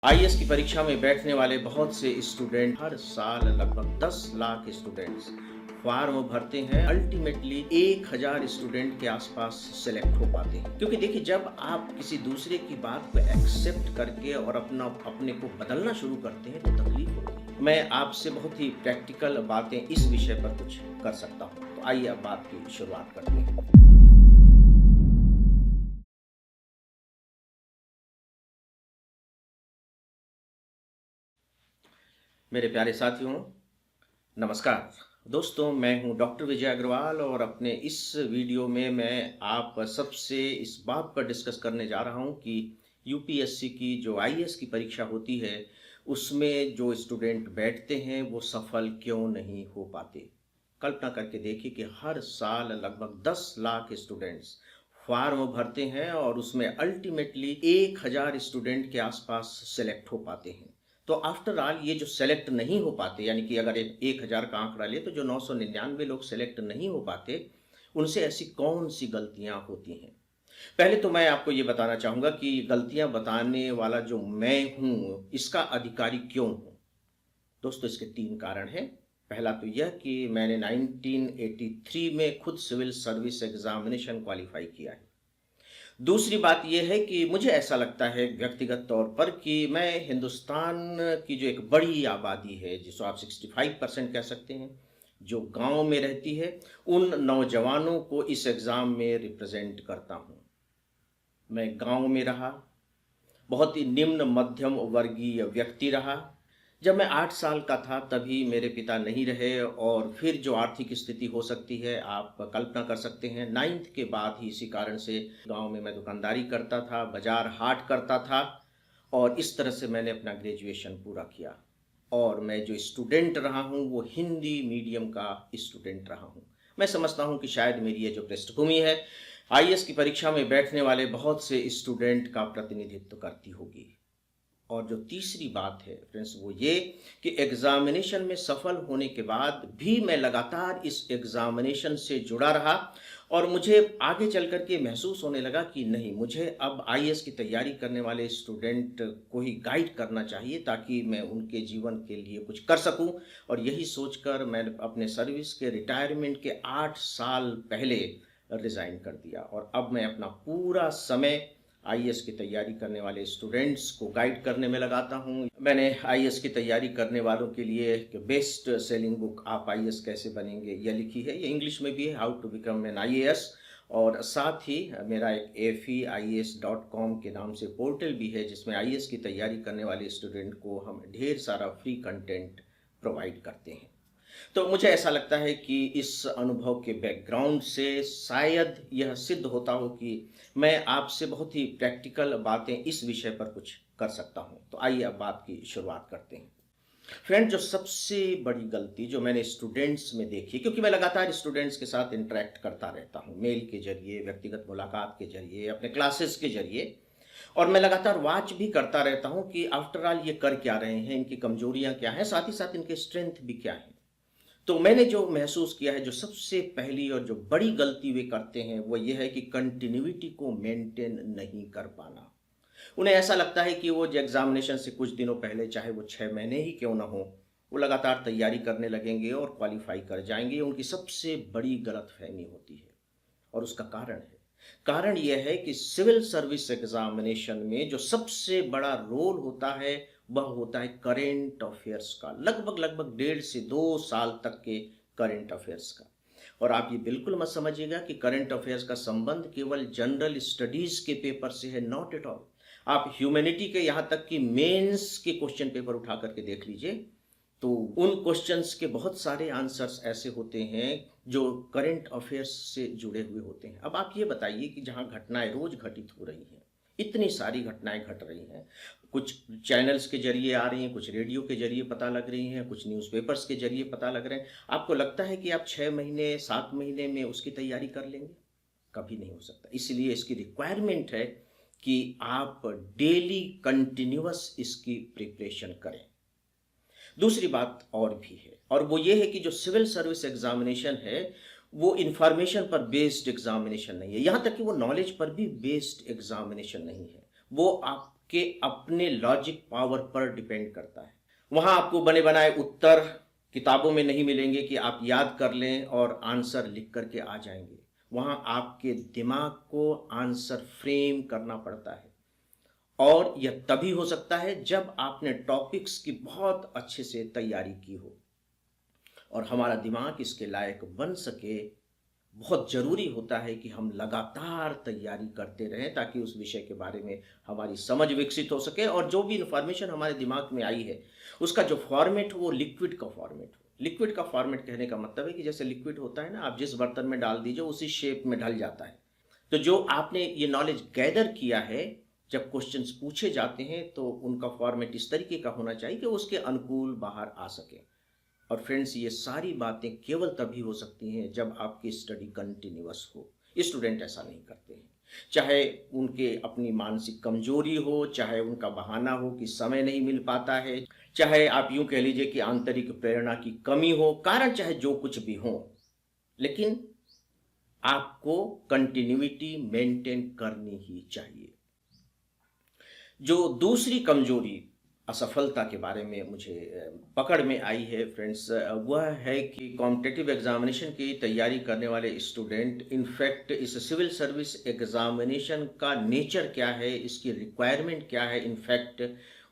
IAS की परीक्षा में बैठने वाले बहुत से स्टूडेंट हर साल लगभग 10 लाख स्टूडेंट्स फॉर्म भरते हैं। अल्टीमेटली 1000 स्टूडेंट के आसपास सेलेक्ट हो पाते हैं, क्योंकि देखिए, जब आप किसी दूसरे की बात को एक्सेप्ट करके और अपने को बदलना शुरू करते हैं तो तकलीफ होती है। मैं आपसे बहुत ही प्रैक्टिकल बातें इस विषय पर कुछ कर सकता हूँ, तो आइए अब बात की शुरुआत करते हैं। मेरे प्यारे साथियों, नमस्कार। दोस्तों, मैं हूं डॉक्टर विजय अग्रवाल और अपने इस वीडियो में मैं आप सबसे इस बात पर डिस्कस करने जा रहा हूं कि यूपीएससी की जो आईएएस की परीक्षा होती है, उसमें जो स्टूडेंट बैठते हैं वो सफल क्यों नहीं हो पाते। कल्पना करके देखिए कि हर साल लगभग 10 लाख स्टूडेंट्स फॉर्म भरते हैं और उसमें अल्टीमेटली 1000 स्टूडेंट के आसपास सेलेक्ट हो पाते हैं। तो आफ्टर ऑल ये जो सेलेक्ट नहीं हो पाते, यानी कि अगर 1000 का आंकड़ा ले तो जो 999 लोग सेलेक्ट नहीं हो पाते, उनसे ऐसी कौन सी गलतियां होती हैं। पहले तो मैं आपको ये बताना चाहूंगा कि गलतियां बताने वाला जो मैं हूं, इसका अधिकारी क्यों हूं। दोस्तों, इसके 3 कारण हैं। पहला तो यह कि मैंने 1983 में खुद सिविल सर्विस एग्जामिनेशन क्वालिफाई किया है। दूसरी बात ये है कि मुझे ऐसा लगता है व्यक्तिगत तौर पर कि मैं हिंदुस्तान की जो एक बड़ी आबादी है, जिसको आप 65% कह सकते हैं, जो गांव में रहती है, उन नौजवानों को इस एग्ज़ाम में रिप्रेजेंट करता हूं। मैं गांव में रहा, बहुत ही निम्न मध्यम वर्गीय व्यक्ति रहा। जब मैं 8 साल का था तभी मेरे पिता नहीं रहे, और फिर जो आर्थिक स्थिति हो सकती है आप कल्पना कर सकते हैं। 9th के बाद ही इसी कारण से गांव में मैं दुकानदारी करता था, बाजार हाट करता था, और इस तरह से मैंने अपना ग्रेजुएशन पूरा किया। और मैं जो स्टूडेंट रहा हूँ वो हिंदी मीडियम का स्टूडेंट रहा हूँ। मैं समझता हूँ कि शायद मेरी ये जो पृष्ठभूमि है आईएएस की परीक्षा में बैठने वाले बहुत से स्टूडेंट का प्रतिनिधित्व करती होगी। और जो तीसरी बात है फ्रेंड्स, वो ये कि एग्जामिनेशन में सफल होने के बाद भी मैं लगातार इस एग्जामिनेशन से जुड़ा रहा, और मुझे आगे चल कर के महसूस होने लगा कि नहीं, मुझे अब आईएएस की तैयारी करने वाले स्टूडेंट को ही गाइड करना चाहिए ताकि मैं उनके जीवन के लिए कुछ कर सकूं। और यही सोचकर मैंने अपने सर्विस के रिटायरमेंट के 8 साल पहले रिज़ाइन कर दिया, और अब मैं अपना पूरा समय आईएएस की तैयारी करने वाले स्टूडेंट्स को गाइड करने में लगाता हूँ। मैंने आईएएस की तैयारी करने वालों के लिए एक बेस्ट सेलिंग बुक आप आईएएस कैसे बनेंगे यह लिखी है। ये इंग्लिश में भी है, how to become an IAS. और साथ ही मेरा एक FEIAS.com के नाम से पोर्टल भी है, जिसमें आईएएस की तैयारी करने वाले स्टूडेंट को हम ढेर सारा फ्री कंटेंट प्रोवाइड करते हैं। तो मुझे ऐसा लगता है कि इस अनुभव के बैकग्राउंड से शायद यह सिद्ध होता हो कि मैं आपसे बहुत ही प्रैक्टिकल बातें इस विषय पर कुछ कर सकता हूं। तो आइए अब बात की शुरुआत करते हैं। फ्रेंड, जो सबसे बड़ी गलती जो मैंने स्टूडेंट्स में देखी, क्योंकि मैं लगातार स्टूडेंट्स के साथ इंटरेक्ट करता रहता हूं, मेल के जरिए, व्यक्तिगत मुलाकात के जरिए, अपने क्लासेस के जरिए, और मैं लगातार वॉच भी करता रहता हूं कि आफ्टर ऑल ये कर क्या रहे हैं, इनकी कमजोरियां क्या हैं, साथ ही साथ इनके स्ट्रेंथ भी क्या है। तो मैंने जो महसूस किया है, जो सबसे पहली और जो बड़ी गलती वे करते हैं वो ये है कि कंटिन्यूटी को मेंटेन नहीं कर पाना। उन्हें ऐसा लगता है कि वो जो एग्जामिनेशन से कुछ दिनों पहले, चाहे वो 6 महीने ही क्यों ना हो, वो लगातार तैयारी करने लगेंगे और क्वालिफाई कर जाएंगे। उनकी सबसे बड़ी गलतफहमी होती है, और उसका कारण है, कारण यह है कि सिविल सर्विस एग्जामिनेशन में जो सबसे बड़ा रोल होता है वह होता है करेंट अफेयर्स का, लगभग लगभग 1.5 से 2 साल तक के करेंट अफेयर्स का। और आप ये बिल्कुल मत समझिएगा कि करंट अफेयर्स का संबंध केवल जनरल स्टडीज के पेपर से है, नॉट एट ऑल। आप ह्यूमैनिटी के, यहाँ तक कि मेंस के क्वेश्चन पेपर उठा करके देख लीजिए, तो उन क्वेश्चंस के बहुत सारे आंसर्स ऐसे होते हैं जो करंट अफेयर्स से जुड़े हुए होते हैं। अब आप ये बताइए कि जहां घटनाएं रोज घटित हो रही हैं, इतनी सारी घटनाएं घट रही हैं, कुछ चैनल्स के जरिए आ रही हैं, कुछ रेडियो के जरिए पता लग रही हैं, कुछ न्यूज़पेपर्स के जरिए पता लग रहे हैं, आपको लगता है कि आप 6 महीने 7 महीने में उसकी तैयारी कर लेंगे? कभी नहीं हो सकता। इसलिए इसकी रिक्वायरमेंट है कि आप डेली कंटिन्यूअस इसकी प्रिपरेशन करें। दूसरी बात और भी है, और वो ये है कि जो सिविल सर्विस एग्जामिनेशन है वो इंफॉर्मेशन पर बेस्ड एग्जामिनेशन नहीं है, यहाँ तक कि वो नॉलेज पर भी बेस्ड एग्जामिनेशन नहीं है। वो आप आपके अपने लॉजिक पावर पर डिपेंड करता है। वहाँ आपको बने बनाए उत्तर किताबों में नहीं मिलेंगे कि आप याद कर लें और आंसर लिख करके आ जाएंगे। वहाँ आपके दिमाग को आंसर फ्रेम करना पड़ता है, और यह तभी हो सकता है जब आपने टॉपिक्स की बहुत अच्छे से तैयारी की हो और हमारा दिमाग इसके लायक बन सके। बहुत ज़रूरी होता है कि हम लगातार तैयारी करते रहें ताकि उस विषय के बारे में हमारी समझ विकसित हो सके, और जो भी इन्फॉर्मेशन हमारे दिमाग में आई है उसका जो फॉर्मेट हो वो लिक्विड का फॉर्मेट हो। लिक्विड का फॉर्मेट कहने का मतलब है कि जैसे लिक्विड होता है ना, आप जिस बर्तन में डाल दीजिए उसी शेप में ढल जाता है। तो जो आपने ये नॉलेज गैदर किया है, जब क्वेश्चंस पूछे जाते हैं तो उनका फॉर्मेट इस तरीके का होना चाहिए कि उसके अनुकूल बाहर आ सके। और फ्रेंड्स, ये सारी बातें केवल तभी हो सकती हैं जब आपकी स्टडी कंटिन्यूअस हो। स्टूडेंट ऐसा नहीं करते हैं, चाहे उनके अपनी मानसिक कमजोरी हो, चाहे उनका बहाना हो कि समय नहीं मिल पाता है, चाहे आप यूं कह लीजिए कि आंतरिक प्रेरणा की कमी हो, कारण चाहे जो कुछ भी हो, लेकिन आपको कंटिन्यूटी मेंटेन करनी ही चाहिए। जो दूसरी कमजोरी असफलता के बारे में मुझे पकड़ में आई है फ्रेंड्स, वह है कि कॉम्पिटिटिव एग्जामिनेशन की तैयारी करने वाले स्टूडेंट इनफैक्ट इस सिविल सर्विस एग्जामिनेशन का नेचर क्या है, इसकी रिक्वायरमेंट क्या है, इनफैक्ट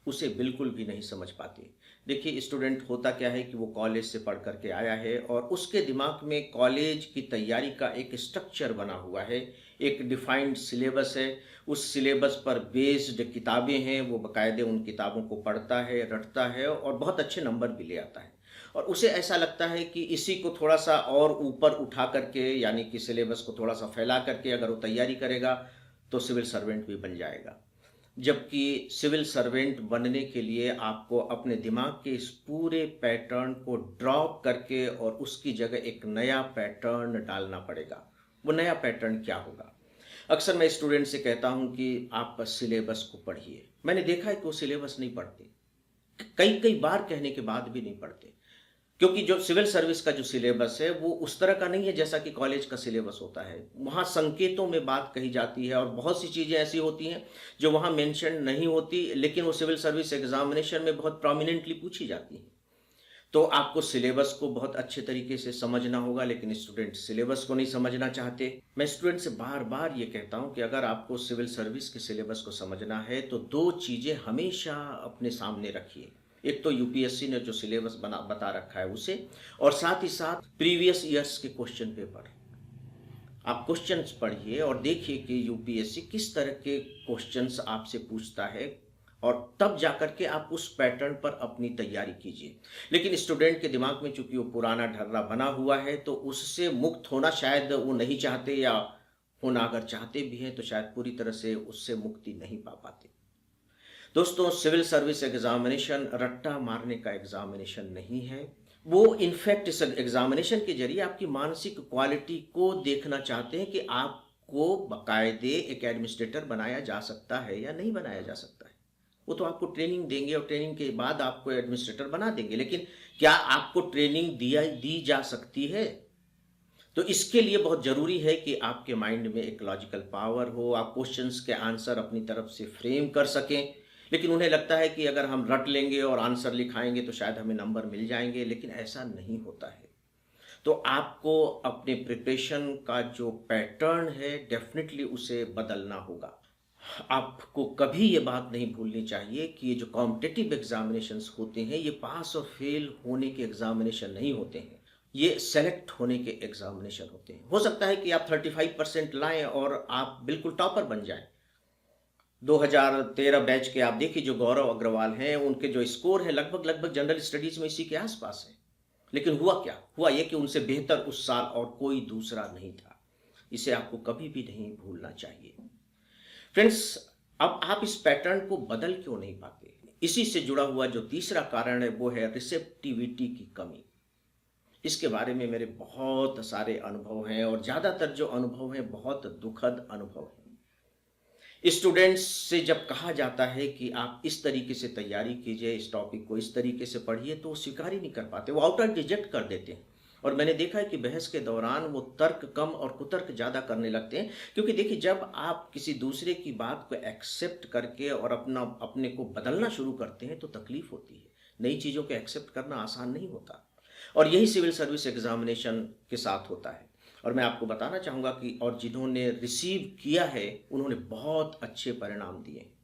उसे बिल्कुल भी नहीं समझ पाते। देखिए, स्टूडेंट होता क्या है कि वो कॉलेज से पढ़ करके आया है और उसके दिमाग में कॉलेज की तैयारी का एक स्ट्रक्चर बना हुआ है, एक डिफाइंड सिलेबस है। उस सिलेबस पर बेस्ड किताबें हैं, वो बाकायदे उन किताबों को पढ़ता है, रटता है और बहुत अच्छे नंबर भी ले आता है। और उसे ऐसा लगता है कि इसी को थोड़ा सा और ऊपर उठा करके, यानी कि सिलेबस को थोड़ा सा फैला करके अगर वो तैयारी करेगा तो सिविल सर्वेंट भी बन जाएगा। जबकि सिविल सर्वेंट बनने के लिए आपको अपने दिमाग के इस पूरे पैटर्न को ड्रॉप करके और उसकी जगह एक नया पैटर्न डालना पड़ेगा। वो नया पैटर्न क्या होगा? अक्सर मैं स्टूडेंट से कहता हूं कि आप सिलेबस को पढ़िए। मैंने देखा है कि वो सिलेबस नहीं पढ़ते, कई कई बार कहने के बाद भी नहीं पढ़ते, क्योंकि जो सिविल सर्विस का जो सिलेबस है वो उस तरह का नहीं है जैसा कि कॉलेज का सिलेबस होता है। वहाँ संकेतों में बात कही जाती है और बहुत सी चीज़ें ऐसी होती हैं जो वहाँ मेंशन नहीं होती, लेकिन वो सिविल सर्विस एग्जामिनेशन में बहुत प्रोमिनेंटली पूछी जाती हैं। तो आपको सिलेबस को बहुत अच्छे तरीके से समझना होगा, लेकिन स्टूडेंट सिलेबस को नहीं समझना चाहते। मैं स्टूडेंट से बार बार ये कहता हूँ कि अगर आपको सिविल सर्विस के सिलेबस को समझना है तो दो चीज़ें हमेशा अपने सामने रखिए। एक तो यूपीएससी ने जो सिलेबस बता रखा है उसे, और साथ ही साथ प्रीवियस ईयर्स के क्वेश्चन पेपर। आप क्वेश्चंस पढ़िए और देखिए कि यूपीएससी किस तरह के क्वेश्चंस आपसे पूछता है, और तब जाकर के आप उस पैटर्न पर अपनी तैयारी कीजिए। लेकिन स्टूडेंट के दिमाग में चूंकि वो पुराना ढर्रा बना हुआ है तो उससे मुक्त होना शायद वो नहीं चाहते, या होना अगर चाहते भी हैं तो शायद पूरी तरह से उससे मुक्ति नहीं पा पाते। दोस्तों, सिविल सर्विस एग्जामिनेशन रट्टा मारने का एग्जामिनेशन नहीं है। वो इनफैक्ट इस एग्जामिनेशन के जरिए आपकी मानसिक क्वालिटी को देखना चाहते हैं कि आपको बाकायदे एक एडमिनिस्ट्रेटर बनाया जा सकता है या नहीं बनाया जा सकता है। वो तो आपको ट्रेनिंग देंगे और ट्रेनिंग के बाद आपको एडमिनिस्ट्रेटर बना देंगे, लेकिन क्या आपको ट्रेनिंग दी जा सकती है? तो इसके लिए बहुत ज़रूरी है कि आपके माइंड में एक लॉजिकल पावर हो, आप क्वेश्चंस के आंसर अपनी तरफ से फ्रेम कर सकें। लेकिन उन्हें लगता है कि अगर हम रट लेंगे और आंसर लिखाएंगे तो शायद हमें नंबर मिल जाएंगे, लेकिन ऐसा नहीं होता है। तो आपको अपने प्रिपरेशन का जो पैटर्न है डेफिनेटली उसे बदलना होगा। आपको कभी ये बात नहीं भूलनी चाहिए कि ये जो कॉम्पिटिटिव एग्जामिनेशंस होते हैं ये पास और फेल होने के एग्जामिनेशन नहीं होते हैं, ये सेलेक्ट होने के एग्जामिनेशन होते हैं। हो सकता है कि आप 35% लाएं और आप बिल्कुल टॉपर बन जाएं। 2013 बैच के आप देखिए, जो गौरव अग्रवाल हैं, उनके जो स्कोर है लगभग लगभग जनरल स्टडीज में इसी के आसपास है। लेकिन हुआ क्या? हुआ ये कि उनसे बेहतर उस साल और कोई दूसरा नहीं था। इसे आपको कभी भी नहीं भूलना चाहिए। फ्रेंड्स, अब आप इस पैटर्न को बदल क्यों नहीं पाते? इसी से जुड़ा हुआ जो तीसरा कारण है वो है रिसेप्टिविटी की कमी। इसके बारे में मेरे बहुत सारे अनुभव हैं और ज़्यादातर जो अनुभव हैं बहुत दुखद अनुभव हैं। स्टूडेंट्स से जब कहा जाता है कि आप इस तरीके से तैयारी कीजिए, इस टॉपिक को इस तरीके से पढ़िए, तो वो स्वीकार ही नहीं कर पाते, वो आउटर रिजेक्ट कर देते हैं। और मैंने देखा है कि बहस के दौरान वो तर्क कम और कुतर्क ज़्यादा करने लगते हैं, क्योंकि देखिए जब आप किसी दूसरे की बात को एक्सेप्ट करके और अपने को बदलना शुरू करते हैं तो तकलीफ होती है। नई चीज़ों को एक्सेप्ट करना आसान नहीं होता, और यही सिविल सर्विस एग्जामिनेशन के साथ होता है। और मैं आपको बताना चाहूँगा कि और जिन्होंने रिसीव किया है उन्होंने बहुत अच्छे परिणाम दिए हैं।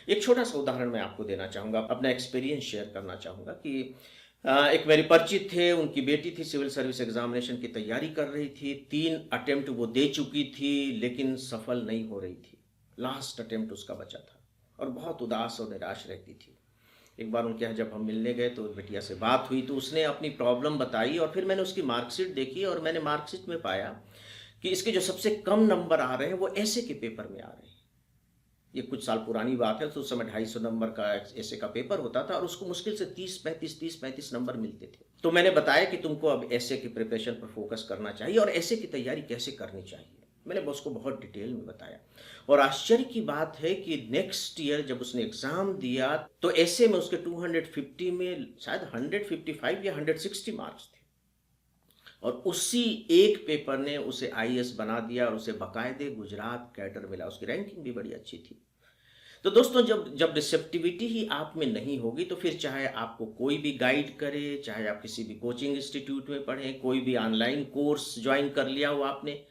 एक छोटा सा उदाहरण मैं आपको देना चाहूँगा, अपना एक्सपीरियंस शेयर करना चाहूँगा कि एक मेरे परिचित थे, उनकी बेटी थी सिविल सर्विस एग्जामिनेशन की तैयारी कर रही थी। 3 अटेम्प्ट वो दे चुकी थी लेकिन सफल नहीं हो रही थी। लास्ट अटेम्प्ट उसका बचा था और बहुत उदास और निराश रहती थी। एक बार उनके यहाँ जब हम मिलने गए तो बिटिया से बात हुई तो उसने अपनी प्रॉब्लम बताई, और फिर मैंने उसकी मार्कशीट देखी और मैंने मार्कशीट में पाया कि इसके जो सबसे कम नंबर आ रहे हैं वो ऐसे के पेपर में आ रहे हैं। ये कुछ साल पुरानी बात है, तो उस समय 250 नंबर का ऐसे का पेपर होता था और उसको मुश्किल से 30-35 नंबर मिलते थे। तो मैंने बताया कि तुमको अब ऐसे की प्रिपरेशन पर फोकस करना चाहिए और ऐसे की तैयारी कैसे करनी चाहिए। मैंने उसको बहुत डिटेल में बताया, और आश्चर्य की बात है कि नेक्स्ट ईयर जब उसने एग्जाम दिया तो ऐसे में उसके 250 में शायद 155 या 160 मार्क्स थे, और उसी एक पेपर ने उसे आईएएस बना दिया और उसे बाकायदे गुजरात कैडर मिला। उसकी रैंकिंग भी बड़ी अच्छी थी। तो दोस्तों जब जब रिसेप्टिविटी ही आप में नहीं होगी तो फिर चाहे आपको कोई भी गाइड करे, चाहे आप किसी भी कोचिंग इंस्टीट्यूट में पढ़ें, कोई भी ऑनलाइन कोर्स ज्वाइन कर लिया हो आपने,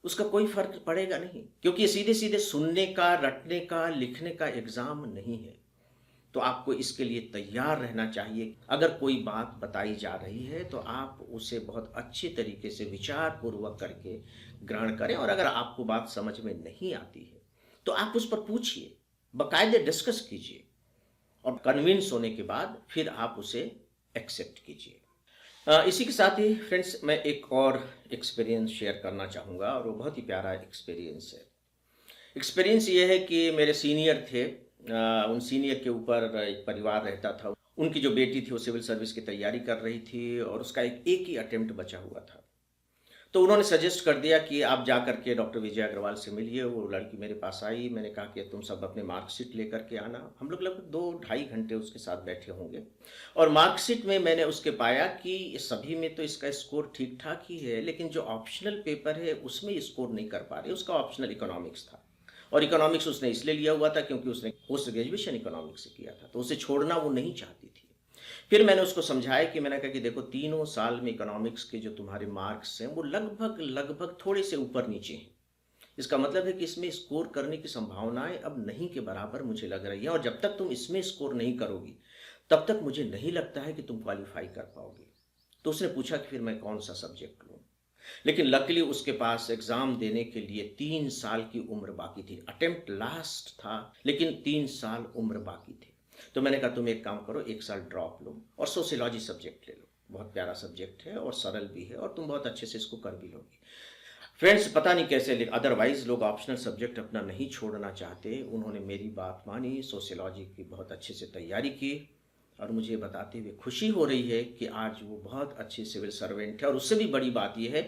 उसका कोई फर्क पड़ेगा नहीं, क्योंकि ये सीधे सीधे सुनने का, रटने का, लिखने का एग्जाम नहीं है। तो आपको इसके लिए तैयार रहना चाहिए। अगर कोई बात बताई जा रही है तो आप उसे बहुत अच्छे तरीके से विचार पूर्वक करके ग्रहण करें, और अगर आपको बात समझ में नहीं आती है तो आप उस पर पूछिए, बाकायदे डिस्कस कीजिए, और कन्विंस होने के बाद फिर आप उसे एक्सेप्ट कीजिए। इसी के साथ ही फ्रेंड्स मैं एक और एक्सपीरियंस शेयर करना चाहूँगा, और वो बहुत ही प्यारा एक्सपीरियंस है। एक्सपीरियंस ये है कि मेरे सीनियर थे, उन सीनियर के ऊपर एक परिवार रहता था। उनकी जो बेटी थी वो सिविल सर्विस की तैयारी कर रही थी और उसका एक ही अटेम्प्ट बचा हुआ था। तो उन्होंने सजेस्ट कर दिया कि आप जा कर के डॉक्टर विजय अग्रवाल से मिलिए। वो लड़की मेरे पास आई, मैंने कहा कि तुम सब अपने मार्कशीट लेकर के आना। हम लोग लगभग 2-2.5 घंटे उसके साथ बैठे होंगे, और मार्कशीट में मैंने उसके पाया कि सभी में तो इसका स्कोर ठीक ठाक ही है, लेकिन जो ऑप्शनल पेपर है उसमें स्कोर नहीं कर पा रहे। उसका ऑप्शनल इकोनॉमिक्स था, और इकोनॉमिक्स उसने इसलिए लिया हुआ था क्योंकि उसने पोस्ट ग्रेजुएशन इकोनॉमिक्स से किया था, तो उसे छोड़ना वो नहीं चाहती थी। फिर मैंने उसको समझाया कि मैंने कहा कि देखो, तीनों साल में इकोनॉमिक्स के जो तुम्हारे मार्क्स हैं वो लगभग लगभग थोड़े से ऊपर नीचे हैं। इसका मतलब है कि इसमें स्कोर करने की संभावनाएं अब नहीं के बराबर मुझे लग रही है, और जब तक तुम इसमें स्कोर नहीं करोगी तब तक मुझे नहीं लगता है कि तुम क्वालिफाई कर पाओगे। तो उसने पूछा कि फिर मैं कौन सा सब्जेक्ट लूँ, लेकिन लकीली उसके पास एग्जाम देने के लिए 3 साल की उम्र बाकी थी। अटेम्प्ट लास्ट था लेकिन 3 साल उम्र बाकी थी। तो मैंने कहा तुम एक काम करो, 1 साल ड्रॉप लो और सोशियोलॉजी सब्जेक्ट ले लो। बहुत प्यारा सब्जेक्ट है और सरल भी है, और तुम बहुत अच्छे से इसको कर भी लोगी। फ्रेंड्स पता नहीं कैसे, अदरवाइज लोग ऑप्शनल सब्जेक्ट अपना नहीं छोड़ना चाहते। उन्होंने मेरी बात मानी, सोशियोलॉजी की बहुत अच्छे से तैयारी की, और मुझे बताते हुए खुशी हो रही है कि आज वो बहुत अच्छी सिविल सर्वेंट है। और उससे भी बड़ी बात यह है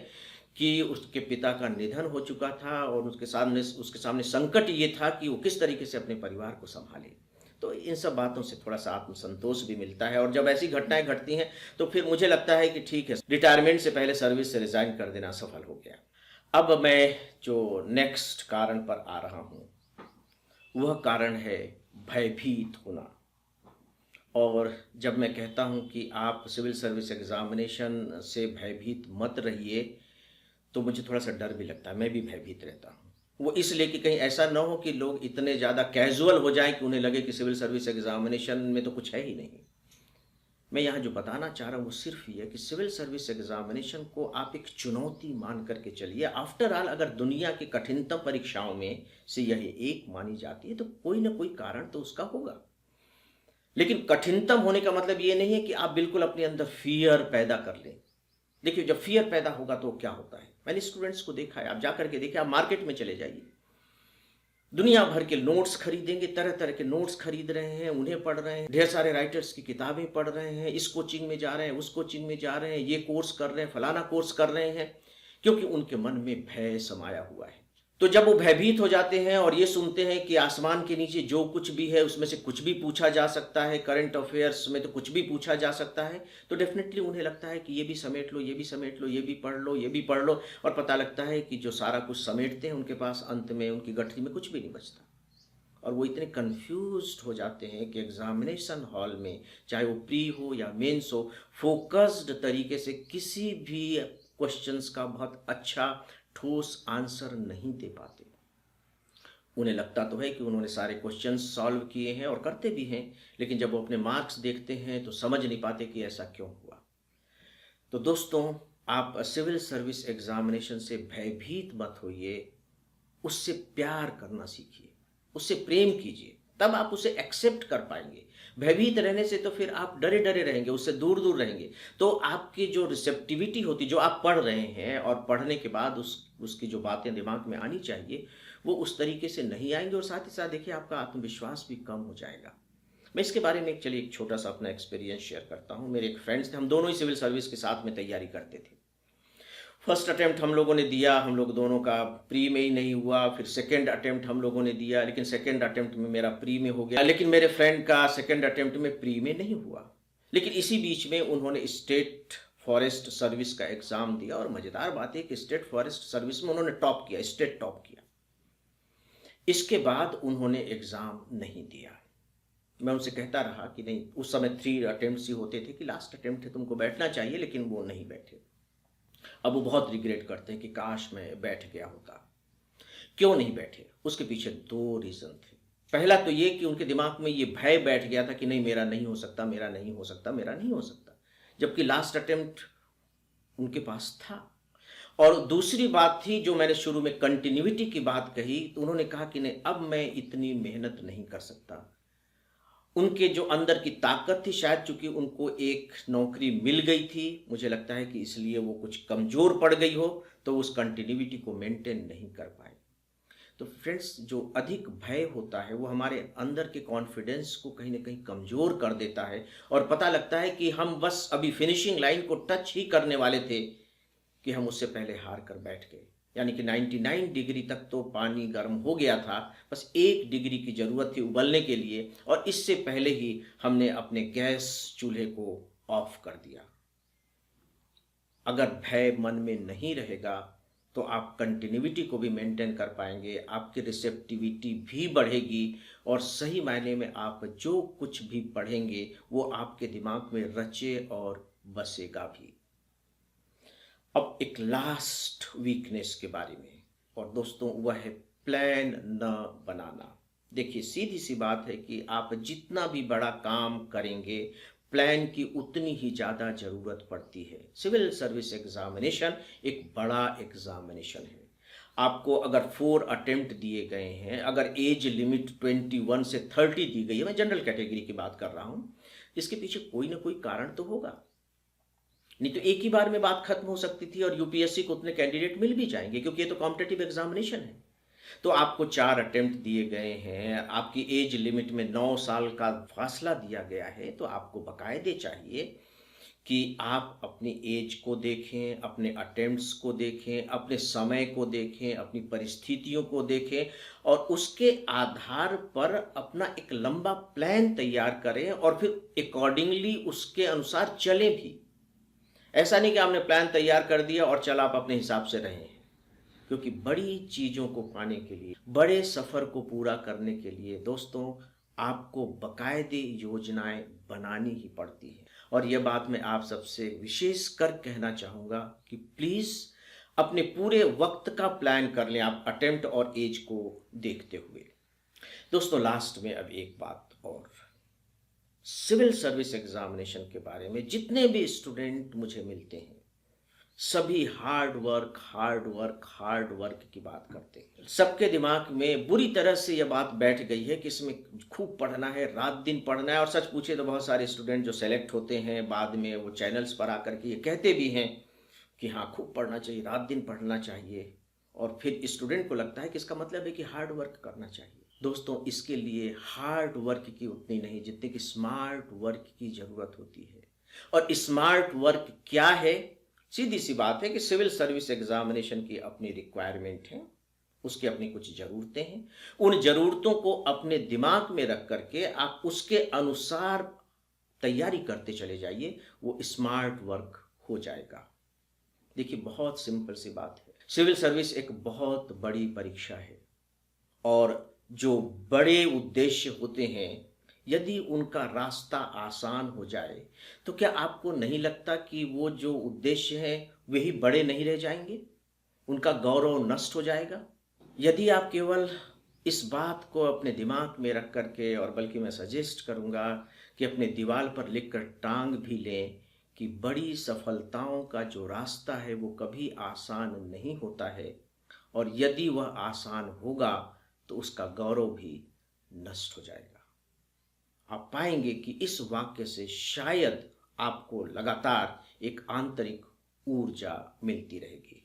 कि उसके पिता का निधन हो चुका था, और उसके सामने संकट ये था कि वो किस तरीके से अपने परिवार को संभाले। तो इन सब बातों से थोड़ा सा आत्मसंतोष भी मिलता है, और जब ऐसी घटनाएं घटती हैं तो फिर मुझे लगता है कि ठीक है, रिटायरमेंट से पहले सर्विस से रिजाइन कर देना सफल हो गया। अब मैं जो नेक्स्ट कारण पर आ रहा हूँ वह कारण है भयभीत होना। और जब मैं कहता हूं कि आप सिविल सर्विस एग्जामिनेशन से भयभीत मत रहिए, तो मुझे थोड़ा सा डर भी लगता है। मैं भी भयभीत रहता हूं। वो इसलिए कि कहीं ऐसा ना हो कि लोग इतने ज़्यादा कैजुअल हो जाएं कि उन्हें लगे कि सिविल सर्विस एग्जामिनेशन में तो कुछ है ही नहीं। मैं यहाँ जो बताना चाह रहा हूँ वो सिर्फ ये है कि सिविल सर्विस एग्जामिनेशन को आप एक चुनौती मान करके चलिए। आफ्टर ऑल, अगर दुनिया की कठिनतम परीक्षाओं में से यह एक मानी जाती है तो कोई ना कोई कारण तो उसका होगा। लेकिन कठिनतम होने का मतलब ये नहीं है कि आप बिल्कुल अपने अंदर फियर पैदा कर लें। देखिए, जब फियर पैदा होगा तो क्या होता है, मैंने स्टूडेंट्स को देखा है। आप जाकर के देखिए, आप मार्केट में चले जाइए, दुनिया भर के नोट्स खरीदेंगे, तरह तरह के नोट्स खरीद रहे हैं, उन्हें पढ़ रहे हैं, ढेर सारे राइटर्स की किताबें पढ़ रहे हैं, इस कोचिंग में जा रहे हैं, उस कोचिंग में जा रहे हैं, ये कोर्स कर रहे हैं, फलाना कोर्स कर रहे हैं, क्योंकि उनके मन में भय समाया हुआ है। तो जब वो भयभीत हो जाते हैं और ये सुनते हैं कि आसमान के नीचे जो कुछ भी है उसमें से कुछ भी पूछा जा सकता है, करंट अफेयर्स में तो कुछ भी पूछा जा सकता है, तो डेफिनेटली उन्हें लगता है कि ये भी समेट लो, ये भी समेट लो, ये भी पढ़ लो, ये भी पढ़ लो, और पता लगता है कि जो सारा कुछ समेटते हैं उनके पास अंत में उनकी गठरी में कुछ भी नहीं बचता। और वो इतने कंफ्यूज्ड हो जाते हैं कि एग्जामिनेशन हॉल में, चाहे वो प्री हो या मेंस हो, फोकस्ड तरीके से किसी भी क्वेश्चंस का बहुत अच्छा ठोस आंसर नहीं दे पाते। उन्हें लगता तो है कि उन्होंने सारे क्वेश्चंस सॉल्व किए हैं और करते भी हैं, लेकिन जब वो अपने मार्क्स देखते हैं तो समझ नहीं पाते कि ऐसा क्यों हुआ। तो दोस्तों, आप सिविल सर्विस एग्जामिनेशन से भयभीत मत होइए, उससे प्यार करना सीखिए, उससे प्रेम कीजिए, तब आप उसे एक्सेप्ट कर पाएंगे। भयभीत रहने से तो फिर आप डरे डरे रहेंगे, उससे दूर दूर रहेंगे, तो आपकी जो रिसेप्टिविटी होती, जो आप पढ़ रहे हैं और पढ़ने के बाद उसकी जो बातें दिमाग में आनी चाहिए वो उस तरीके से नहीं आएंगे, और साथ ही साथ देखिए आपका आत्मविश्वास भी कम हो जाएगा। मैं इसके बारे में चलिए एक छोटा सा अपना एक्सपीरियंस शेयर करता हूँ। मेरे एक फ्रेंड्स थे, हम दोनों ही सिविल सर्विस के साथ में तैयारी करते थे। फर्स्ट अटेम्प्ट हम लोगों ने दिया, हम लोग दोनों का प्री में ही नहीं हुआ। फिर सेकंड अटेम्प्ट हम लोगों ने दिया, लेकिन सेकंड अटेम्प्ट में मेरा प्री में हो गया, लेकिन मेरे फ्रेंड का सेकंड अटेम्प्ट में प्री में नहीं हुआ। लेकिन इसी बीच में उन्होंने स्टेट फॉरेस्ट सर्विस का एग्जाम दिया, और मज़ेदार बात है कि स्टेट फॉरेस्ट सर्विस में उन्होंने टॉप किया, स्टेट टॉप किया। इसके बाद उन्होंने एग्जाम नहीं दिया। मैं उनसे कहता रहा कि नहीं, उस समय 3 अटेम्प्ट ही होते थे कि लास्ट अटेम्प्ट है, तुमको बैठना चाहिए, लेकिन वो नहीं बैठे। अब वो बहुत रिग्रेट करते हैं कि काश मैं बैठ गया होता। क्यों नहीं बैठे? उसके पीछे 2 रीज़न थे। पहला तो ये कि उनके दिमाग में ये भय बैठ गया था कि नहीं, मेरा नहीं हो सकता, मेरा नहीं हो सकता, मेरा नहीं हो सकता, जबकि लास्ट अटेम्प्ट उनके पास था। और दूसरी बात थी, जो मैंने शुरू में कंटिन्यूटी की बात कही, तो उन्होंने कहा कि नहीं, अब मैं इतनी मेहनत नहीं कर सकता। उनके जो अंदर की ताकत थी, शायद चूंकि उनको एक नौकरी मिल गई थी, मुझे लगता है कि इसलिए वो कुछ कमज़ोर पड़ गई हो, तो उस कंटिन्यूटी को मेंटेन नहीं कर पाए। तो फ्रेंड्स, जो अधिक भय होता है वो हमारे अंदर के कॉन्फिडेंस को कहीं ना कहीं कमज़ोर कर देता है, और पता लगता है कि हम बस अभी फिनिशिंग लाइन को टच ही करने वाले थे कि हम उससे पहले हार कर बैठ गए। यानी कि 99 डिग्री तक तो पानी गर्म हो गया था, बस 1 डिग्री की ज़रूरत थी उबलने के लिए, और इससे पहले ही हमने अपने गैस चूल्हे को ऑफ कर दिया। अगर भय मन में नहीं रहेगा तो आप कंटिन्यूटी को भी मेंटेन कर पाएंगे, आपकी रिसेप्टिविटी भी बढ़ेगी, और सही मायने में आप जो कुछ भी पढ़ेंगे वो आपके दिमाग में रचे और बसेगा भी। अब एक लास्ट वीकनेस के बारे में, और दोस्तों वह है प्लान न बनाना। देखिए, सीधी सी बात है कि आप जितना भी बड़ा काम करेंगे, प्लान की उतनी ही ज़्यादा ज़रूरत पड़ती है। सिविल सर्विस एग्जामिनेशन एक बड़ा एग्जामिनेशन है। आपको अगर 4 अटेम्प्ट दिए गए हैं, अगर एज लिमिट 21 से 30 दी गई है, मैं जनरल कैटेगरी की बात कर रहा हूँ, इसके पीछे कोई ना कोई कारण तो होगा। नहीं तो एक ही बार में बात खत्म हो सकती थी और यूपीएससी को उतने कैंडिडेट मिल भी जाएंगे, क्योंकि ये तो कॉम्पिटिटिव एग्जामिनेशन है। तो आपको 4 अटेम्प्ट दिए गए हैं, आपकी एज लिमिट में 9 साल का फासला दिया गया है, तो आपको बाकायदे चाहिए कि आप अपनी एज को देखें, अपने अटेम्प्ट्स को देखें, अपने समय को देखें, अपनी परिस्थितियों को देखें, और उसके आधार पर अपना एक लंबा प्लान तैयार करें, और फिर अकॉर्डिंगली उसके अनुसार चलें भी। ऐसा नहीं कि आपने प्लान तैयार कर दिया और चल आप अपने हिसाब से रहें, क्योंकि बड़ी चीज़ों को पाने के लिए, बड़े सफ़र को पूरा करने के लिए दोस्तों, आपको बाकायदे योजनाएं बनानी ही पड़ती हैं। और यह बात मैं आप सबसे विशेष कर कहना चाहूँगा कि प्लीज़ अपने पूरे वक्त का प्लान कर लें, आप अटेम्प्ट और एज को देखते हुए। दोस्तों, लास्ट में अब एक बात और, सिविल सर्विस एग्जामिनेशन के बारे में जितने भी स्टूडेंट मुझे मिलते हैं, सभी hard work hard work hard work की बात करते हैं। सबके दिमाग में बुरी तरह से यह बात बैठ गई है कि इसमें खूब पढ़ना है, रात दिन पढ़ना है। और सच पूछे तो बहुत सारे स्टूडेंट जो सेलेक्ट होते हैं बाद में, वो चैनल्स पर आकर के ये कहते भी हैं कि हाँ, खूब पढ़ना चाहिए, रात दिन पढ़ना चाहिए, और फिर स्टूडेंट को लगता है कि इसका मतलब है कि हार्ड वर्क करना चाहिए। दोस्तों, इसके लिए हार्ड वर्क की उतनी नहीं जितनी कि स्मार्ट वर्क की ज़रूरत होती है। और स्मार्ट वर्क क्या है? सीधी सी बात है कि सिविल सर्विस एग्जामिनेशन की अपनी रिक्वायरमेंट है, उसकी अपनी कुछ ज़रूरतें हैं। उन ज़रूरतों को अपने दिमाग में रख कर के आप उसके अनुसार तैयारी करते चले जाइए, वो स्मार्ट वर्क हो जाएगा। देखिए, बहुत सिंपल सी बात है। सिविल सर्विस एक बहुत बड़ी परीक्षा है और जो बड़े उद्देश्य होते हैं, यदि उनका रास्ता आसान हो जाए, तो क्या आपको नहीं लगता कि वो जो उद्देश्य हैं, वही बड़े नहीं रह जाएँगे? उनका गौरव नष्ट हो जाएगा? यदि आप केवल इस बात को अपने दिमाग में रख कर के, और बल्कि मैं सजेस्ट करूँगा कि अपने दीवार पर लिख कर टाँग भी लें कि बड़ी सफलताओं का जो रास्ता है वो कभी आसान नहीं होता है, और यदि वह आसान होगा तो उसका गौरव भी नष्ट हो जाएगा। आप पाएंगे कि इस वाक्य से शायद आपको लगातार एक आंतरिक ऊर्जा मिलती रहेगी।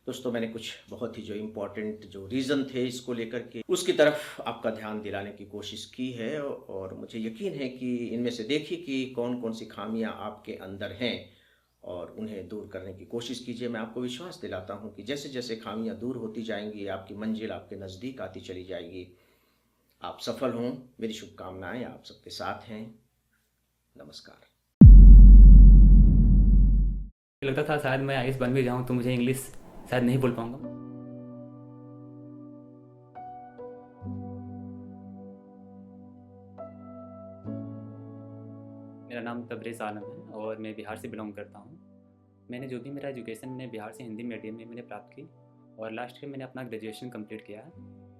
दोस्तों, मैंने कुछ बहुत ही जो इम्पोर्टेंट जो रीज़न थे इसको लेकर के उसकी तरफ आपका ध्यान दिलाने की कोशिश की है, और मुझे यकीन है कि इनमें से देखिए कि कौन कौन सी खामियां आपके अंदर हैं और उन्हें दूर करने की कोशिश कीजिए। मैं आपको विश्वास दिलाता हूं कि जैसे जैसे खामियां दूर होती जाएंगी, आपकी मंजिल आपके नज़दीक आती चली जाएगी। आप सफल हों, मेरी शुभकामनाएं आप सबके साथ हैं। नमस्कार। लगता था शायद मैं आईएएस बन भी जाऊं तो मुझे इंग्लिश शायद नहीं बोल पाऊंगा। मेरा नाम तबरेज़ आलम है और मैं बिहार से बिलोंग करता हूं। मैंने जो भी मेरा एजुकेशन मैंने बिहार से हिंदी मीडियम में मैंने प्राप्त की और लास्ट ईयर मैंने अपना ग्रेजुएशन कंप्लीट किया है।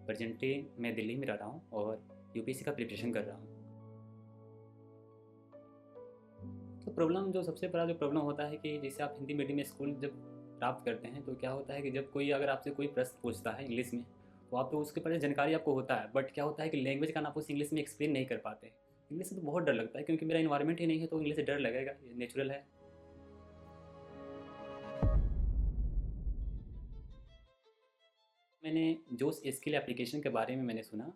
प्रेजेंटली मैं दिल्ली में रह रहा हूं और यूपीएससी का प्रिपरेशन कर रहा हूं। तो प्रॉब्लम जो सबसे बड़ा जो प्रॉब्लम होता है कि जैसे आप हिंदी मीडियम में स्कूल जब प्राप्त करते हैं तो क्या होता है कि जब कोई अगर आपसे कोई प्रश्न पूछता है इंग्लिश में तो आप तो उसके बारे में जानकारी आपको होता है, बट क्या होता है कि लैंग्वेज का आप उस इंग्लिश में एक्सप्लेन नहीं कर पाते। इंग्लिश से तो बहुत डर लगता है क्योंकि मेरा इन्वायरमेंट ही नहीं है, तो इंग्लिश से डर लगेगा, ये नेचुरल है। मैंने जोश स्किल एप्लीकेशन के बारे में मैंने सुना,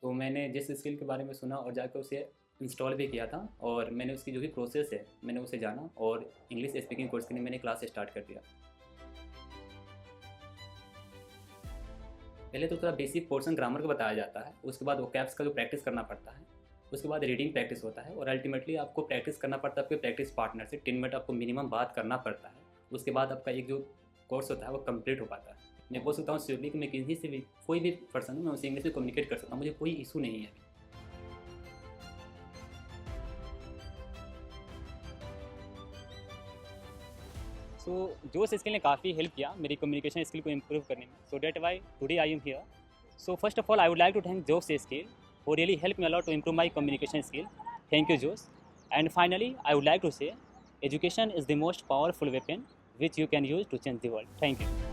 तो मैंने जिस स्किल के बारे में सुना और जाकर उसे इंस्टॉल भी किया था और मैंने उसकी जो भी प्रोसेस है मैंने उसे जाना और इंग्लिश स्पीकिंग कोर्स के लिए मैंने क्लास स्टार्ट कर दिया। पहले तो थोड़ा बेसिक पोर्शन ग्रामर का बताया जाता है, उसके बाद वोकैब्स का जो प्रैक्टिस करना पड़ता है, उसके बाद रीडिंग प्रैक्टिस होता है और अल्टीमेटली आपको प्रैक्टिस करना पड़ता है आपके प्रैक्टिस पार्टनर से। 10 मिनट आपको मिनिमम बात करना पड़ता है, उसके बाद आपका एक जो कोर्स होता है वो कंप्लीट हो पाता है। मैं बोल सकता हूँ श्योरली कि मैं किसी से भी कोई भी पर्सन हूँ मैं उसे इंग्लिश में कम्युनिकेट कर सकता हूँ, मुझे कोई इशू नहीं है। सो जोश स्किल ने काफ़ी हेल्प किया मेरी कम्युनिकेशन स्किल को इम्प्रूव करने में, so that why today I am here. So first of all, I would like to thank Josh Skill who really helped me a lot to improve my communication skill. Thank you, Josh. And finally, I would like to say, education is the most powerful weapon which you can use to change the world. Thank you.